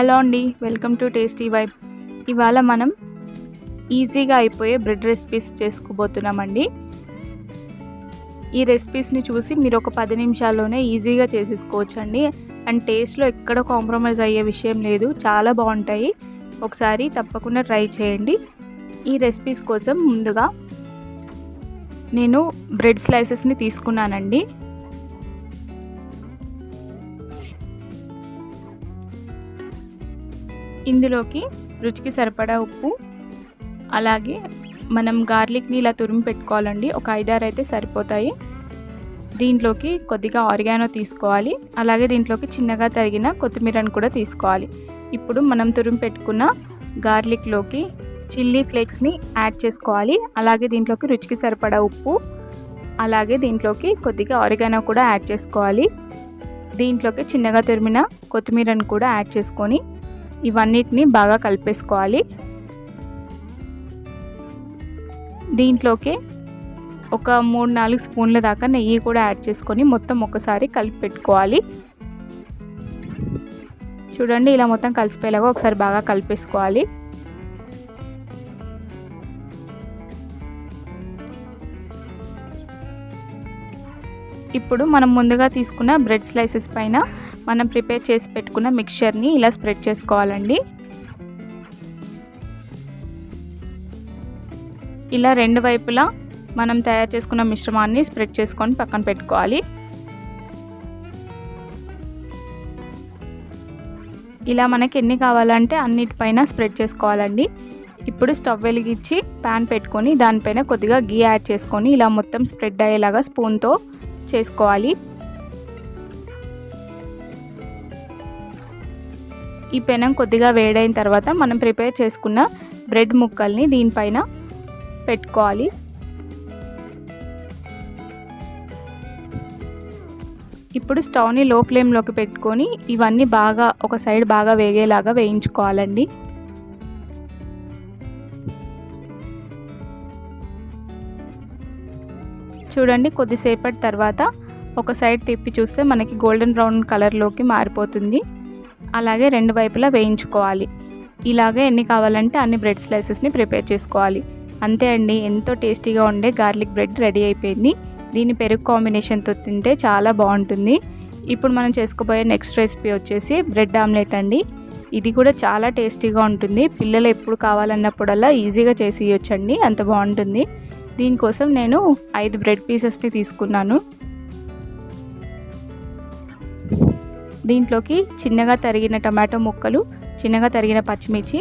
Hello అండి, welcome to tasty vibe. ఇవాళ మనం ఈజీగా అయిపోయే బ్రెడ్ రెసిపీస్ చేసుకోబోతున్నామండి. ఈ రెసిపీస్ని చూసి మీరు ఒక 10 నిమిషాల్లోనే ఈజీగా చేసేసుకోవచ్చండి. అండ్ టేస్ట్లో ఎక్కడ కాంప్రమైజ్ అయ్యే విషయం లేదు, చాలా బాగుంటాయి. ఒకసారి తప్పకుండా ట్రై చేయండి. ఈ రెసిపీస్ కోసం ముందుగా నేను బ్రెడ్ స్లైసెస్ని తీసుకున్నానండి. ఇందులోకి రుచికి సరిపడా ఉప్పు, అలాగే మనం గార్లిక్ని ఇలా తురిమి పెట్టుకోవాలండి. ఒక 5-6 అయితే సరిపోతాయి. దీంట్లోకి కొద్దిగా ఆరిగానో తీసుకోవాలి. అలాగే దీంట్లోకి చిన్నగా తరిగిన కొత్తిమీరను కూడా తీసుకోవాలి. ఇప్పుడు మనం తురిమి పెట్టుకున్న గార్లిక్లోకి చిల్లీ ఫ్లేక్స్ని యాడ్ చేసుకోవాలి. అలాగే దీంట్లోకి రుచికి సరిపడా ఉప్పు, అలాగే దీంట్లోకి కొద్దిగా ఆరిగానో కూడా యాడ్ చేసుకోవాలి. దీంట్లోకి చిన్నగా తురిమిన కొత్తిమీరను కూడా యాడ్ చేసుకొని ఇవన్నిటిని బాగా కలిపేసుకోవాలి. దీంట్లోకి ఒక 3-4 స్పూన్ల దాకా నెయ్యి కూడా యాడ్ చేసుకొని మొత్తం ఒకసారి కలిపి పెట్టుకోవాలి. చూడండి, ఇలా మొత్తం కలిసిపోయేలాగా ఒకసారి బాగా కలిపేసుకోవాలి. ఇప్పుడు మనం ముందుగా తీసుకున్న బ్రెడ్ స్లైసెస్ పైన మనం ప్రిపేర్ చేసి పెట్టుకున్న మిక్చర్ని ఇలా స్ప్రెడ్ చేసుకోవాలండి. ఇలా రెండు వైపులా మనం తయారు చేసుకున్న మిశ్రమాన్ని స్ప్రెడ్ చేసుకొని పక్కన పెట్టుకోవాలి. ఇలా మనకి ఎన్ని కావాలంటే అన్నిటిపైన స్ప్రెడ్ చేసుకోవాలండి. ఇప్పుడు స్టవ్ వెలిగించి ప్యాన్ పెట్టుకొని దానిపైన కొద్దిగా గీ యాడ్ చేసుకొని ఇలా మొత్తం స్ప్రెడ్ అయ్యేలాగా స్పూన్తో చేసుకోవాలి. ఈ పెనం కొద్దిగా వేడైన తర్వాత మనం ప్రిపేర్ చేసుకున్న బ్రెడ్ ముక్కల్ని దీనిపైన పెట్టుకోవాలి. ఇప్పుడు స్టవ్ని లో ఫ్లేమ్లోకి పెట్టుకొని ఇవన్నీ బాగా ఒక సైడ్ బాగా వేగేలాగా వేయించుకోవాలండి. చూడండి, కొద్దిసేపటి తర్వాత ఒక సైడ్ తిప్పి చూస్తే మనకి గోల్డెన్ బ్రౌన్ కలర్లోకి మారిపోతుంది. అలాగే రెండు వైపులా వేయించుకోవాలి. ఇలాగే ఎన్ని కావాలంటే అన్ని బ్రెడ్ స్లైసెస్ని ప్రిపేర్ చేసుకోవాలి. అంతే అండి, ఎంతో టేస్టీగా ఉండే గార్లిక్ బ్రెడ్ రెడీ అయిపోయింది. దీన్ని పెరుగు కాంబినేషన్తో తింటే చాలా బాగుంటుంది. ఇప్పుడు మనం చేసుకోబోయే నెక్స్ట్ రెసిపీ వచ్చేసి బ్రెడ్ ఆమ్లెట్ అండి. ఇది కూడా చాలా టేస్టీగా ఉంటుంది. పిల్లలు ఎప్పుడు కావాలన్నప్పుడల్లా ఈజీగా చేసి ఇవ్వచ్చండి, అంత బాగుంటుంది. దీనికోసం నేను 5 బ్రెడ్ పీసెస్ని తీసుకున్నాను. దీంట్లోకి చిన్నగా తరిగిన టమాటో ముక్కలు, చిన్నగా తరిగిన పచ్చిమిర్చి,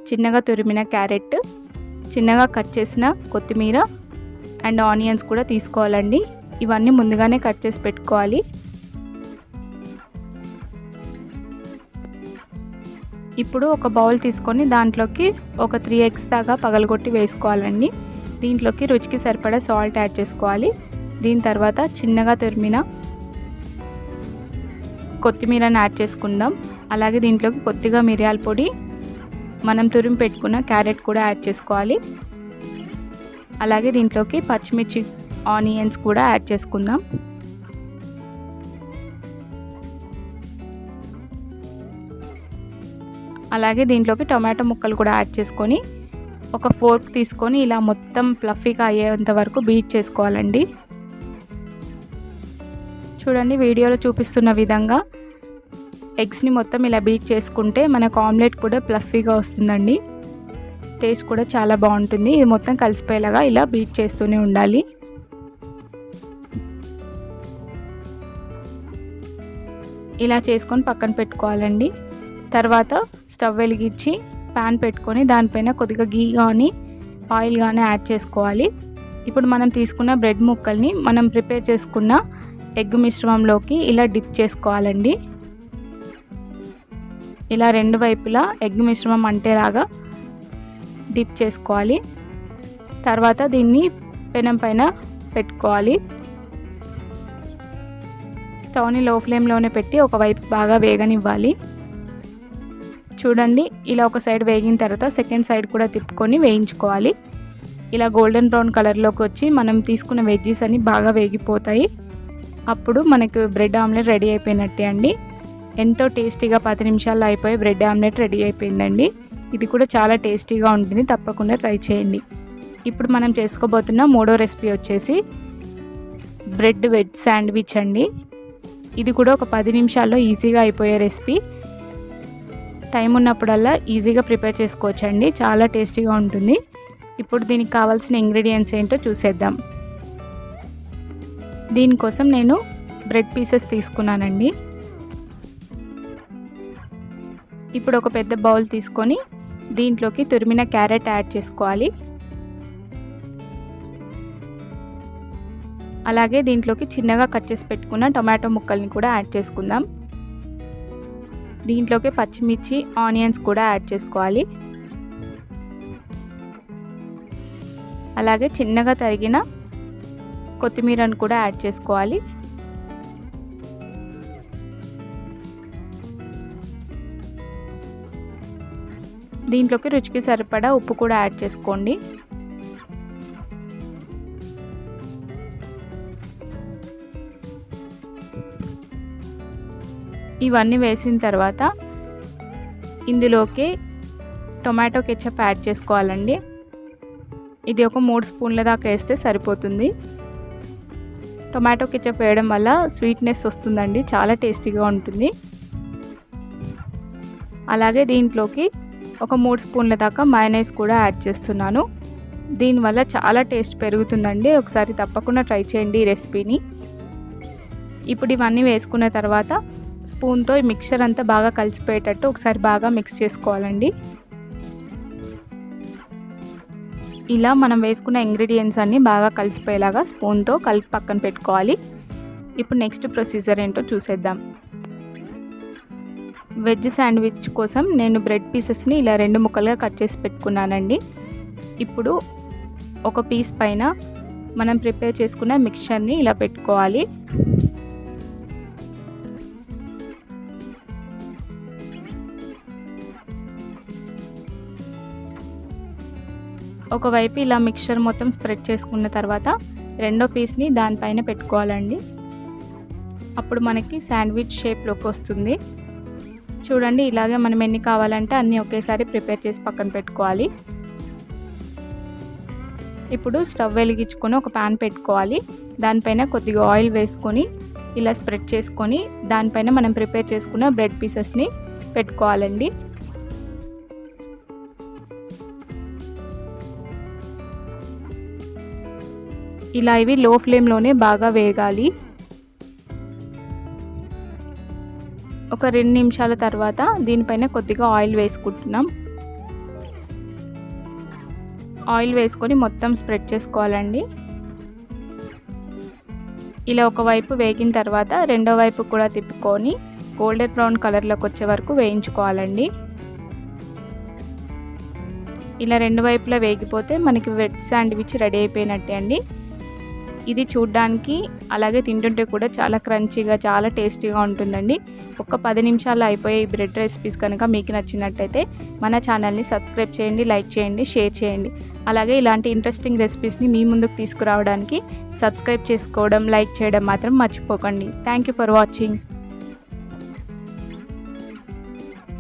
చిన్నగా తురిమిన క్యారెట్, చిన్నగా కట్ చేసిన కొత్తిమీర అండ్ ఆనియన్స్ కూడా తీసుకోవాలండి. ఇవన్నీ ముందుగానే కట్ చేసి పెట్టుకోవాలి. ఇప్పుడు ఒక బౌల్ తీసుకొని దాంట్లోకి ఒక 3 ఎగ్స్ దాకా పగలగొట్టి వేసుకోవాలండి. దీంట్లోకి రుచికి సరిపడా సాల్ట్ యాడ్ చేసుకోవాలి. దీని తర్వాత చిన్నగా తురిమిన కొత్తిమీరని యాడ్ చేసుకుందాం. అలాగే దీంట్లోకి కొద్దిగా మిరియాల పొడి, మనం తురిమి పెట్టుకున్న క్యారెట్ కూడా యాడ్ చేసుకోవాలి. అలాగే దీంట్లోకి పచ్చిమిర్చి, ఆనియన్స్ కూడా యాడ్ చేసుకుందాం. అలాగే దీంట్లోకి టొమాటో ముక్కలు కూడా యాడ్ చేసుకొని ఒక ఫోర్క్ తీసుకొని ఇలా మొత్తం ఫ్లఫీగా అయ్యేంత వరకు బీట్ చేసుకోవాలండి. చూడండి, వీడియోలో చూపిస్తున్న విధంగా ఎగ్స్ని మొత్తం ఇలా బీట్ చేసుకుంటే మనకు ఆమ్లెట్ కూడా ఫ్లఫీగా వస్తుందండి. టేస్ట్ కూడా చాలా బాగుంటుంది. ఇది మొత్తం కలిసిపోయేలాగా ఇలా బీట్ చేస్తూనే ఉండాలి. ఇలా చేసుకొని పక్కన పెట్టుకోవాలండి. తర్వాత స్టవ్ వెలిగించి ప్యాన్ పెట్టుకొని దానిపైన కొద్దిగా గీ కానీ ఆయిల్ కానీ యాడ్ చేసుకోవాలి. ఇప్పుడు మనం తీసుకున్న బ్రెడ్ ముక్కల్ని మనం ప్రిపేర్ చేసుకున్న ఎగ్ మిశ్రమంలోకి ఇలా డిప్ చేసుకోవాలండి. ఇలా రెండు వైపులా ఎగ్ మిశ్రమం అంటేలాగా డిప్ చేసుకోవాలి. తర్వాత దీన్ని పెనం పైన పెట్టుకోవాలి. స్టవ్ని లో ఫ్లేమ్లోనే పెట్టి ఒకవైపు బాగా వేగనివ్వాలి. చూడండి, ఇలా ఒక సైడ్ వేగిన తర్వాత సెకండ్ సైడ్ కూడా తిప్పుకొని వేయించుకోవాలి. ఇలా గోల్డెన్ బ్రౌన్ కలర్లోకి వచ్చి మనం తీసుకున్న వెజ్జీస్ అన్ని బాగా వేగిపోతాయి. అప్పుడు మనకు బ్రెడ్ ఆమ్లెట్ రెడీ అయిపోయినట్టే అండి. ఎంతో టేస్టీగా 10 నిమిషాల్లో అయిపోయే బ్రెడ్ ఆమ్లెట్ రెడీ అయిపోయిందండి. ఇది కూడా చాలా టేస్టీగా ఉంటుంది, తప్పకుండా ట్రై చేయండి. ఇప్పుడు మనం చేసుకోబోతున్న మూడో రెసిపీ వచ్చేసి బ్రెడ్ వెజ్ శాండ్విచ్ అండి. ఇది కూడా ఒక 10 నిమిషాల్లో ఈజీగా అయిపోయే రెసిపీ. టైం ఉన్నప్పుడల్లా ఈజీగా ప్రిపేర్ చేసుకోవచ్చండి, చాలా టేస్టీగా ఉంటుంది. ఇప్పుడు దీనికి కావాల్సిన ఇంగ్రీడియంట్స్ ఏంటో చూసేద్దాం. దీనికోసం నేను బ్రెడ్ పీసెస్ తీసుకున్నానండి. ఇప్పుడు ఒక పెద్ద బౌల్ తీసుకొని దీంట్లోకి తురిమిన క్యారెట్ యాడ్ చేసుకోవాలి. అలాగే దీంట్లోకి చిన్నగా కట్ చేసి పెట్టుకున్న టొమాటో ముక్కల్ని కూడా యాడ్ చేసుకుందాం. దీంట్లోకి పచ్చిమిర్చి, ఆనియన్స్ కూడా యాడ్ చేసుకోవాలి. అలాగే చిన్నగా తరిగిన కొత్తిమీరను కూడా యాడ్ చేసుకోవాలి. దీంట్లోకి రుచికి సరిపడా ఉప్పు కూడా యాడ్ చేసుకోండి. ఇవన్నీ వేసిన తర్వాత ఇందులోకి టొమాటో కెచప్ యాడ్ చేసుకోవాలండి. ఇది ఒక 3 స్పూన్ల దాకా వేస్తే సరిపోతుంది. టొమాటో కెచప్ వేయడం వల్ల స్వీట్నెస్ వస్తుందండి, చాలా టేస్టీగా ఉంటుంది. అలాగే దీంట్లోకి ఒక 3 స్పూన్ల దాకా మయోనైస్ కూడా యాడ్ చేస్తున్నాను. దీనివల్ల చాలా టేస్ట్ పెరుగుతుందండి, ఒకసారి తప్పకుండా ట్రై చేయండి ఈ రెసిపీని. ఇప్పుడు ఇవన్నీ వేసుకున్న తర్వాత స్పూన్తో ఈ మిక్చర్ అంతా బాగా కలిసిపోయేటట్టు ఒకసారి బాగా మిక్స్ చేసుకోవాలండి. ఇలా మనం వేసుకున్న ఇంగ్రీడియంట్స్ అన్నీ బాగా కలిసిపోయేలాగా స్పూన్తో కలిపి పక్కన పెట్టుకోవాలి. ఇప్పుడు నెక్స్ట్ ప్రొసీజర్ ఏంటో చూసేద్దాం. వెజ్ శాండ్విచ్ కోసం నేను బ్రెడ్ పీసెస్ని ఇలా 2 ముక్కలుగా కట్ చేసి పెట్టుకున్నానండి. ఇప్పుడు ఒక పీస్ పైన మనం ప్రిపేర్ చేసుకున్న మిక్చర్ని ఇలా పెట్టుకోవాలి. ఒకవైపు ఇలా మిక్చర్ మొత్తం స్ప్రెడ్ చేసుకున్న తర్వాత రెండో పీస్ని దానిపైన పెట్టుకోవాలండి. అప్పుడు మనకి శాండ్విచ్ షేప్లోకి వస్తుంది. చూడండి, ఇలాగే మనం ఎన్ని కావాలంటే అన్నీ ఒకేసారి ప్రిపేర్ చేసి పక్కన పెట్టుకోవాలి. ఇప్పుడు స్టవ్ వెలిగించుకొని ఒక ప్యాన్ పెట్టుకోవాలి. దానిపైన కొద్దిగా ఆయిల్ వేసుకొని ఇలా స్ప్రెడ్ చేసుకొని దానిపైన మనం ప్రిపేర్ చేసుకున్న బ్రెడ్ పీసెస్ని పెట్టుకోవాలండి. ఇలా ఇవి లో ఫ్లేమ్లోనే బాగా వేగాలి. ఒక 2 నిమిషాల తర్వాత దీనిపైన కొద్దిగా ఆయిల్ వేసుకుంటున్నాం. ఆయిల్ వేసుకొని మొత్తం స్ప్రెడ్ చేసుకోవాలండి. ఇలా ఒకవైపు వేగిన తర్వాత రెండో వైపు కూడా తిప్పుకొని గోల్డెన్ బ్రౌన్ కలర్లోకి వచ్చే వరకు వేయించుకోవాలండి. ఇలా 2 వైపులా వేగిపోతే మనకి వెజ్ శాండ్విచ్ రెడీ అయిపోయినట్టే అండి. ఇది చూడ్డానికి అలాగే తింటుంటే కూడా చాలా క్రంచీగా, చాలా టేస్టీగా ఉంటుందండి. ఒక 10 నిమిషాల్లో అయిపోయే ఈ బ్రెడ్ రెసిపీస్ కనుక మీకు నచ్చినట్టయితే మన ఛానల్ని సబ్స్క్రైబ్ చేయండి, లైక్ చేయండి, షేర్ చేయండి. అలాగే ఇలాంటి ఇంట్రెస్టింగ్ రెసిపీస్ని మీ ముందుకు తీసుకురావడానికి సబ్స్క్రైబ్ చేసుకోవడం, లైక్ చేయడం మాత్రం మర్చిపోకండి. Thank you for watching.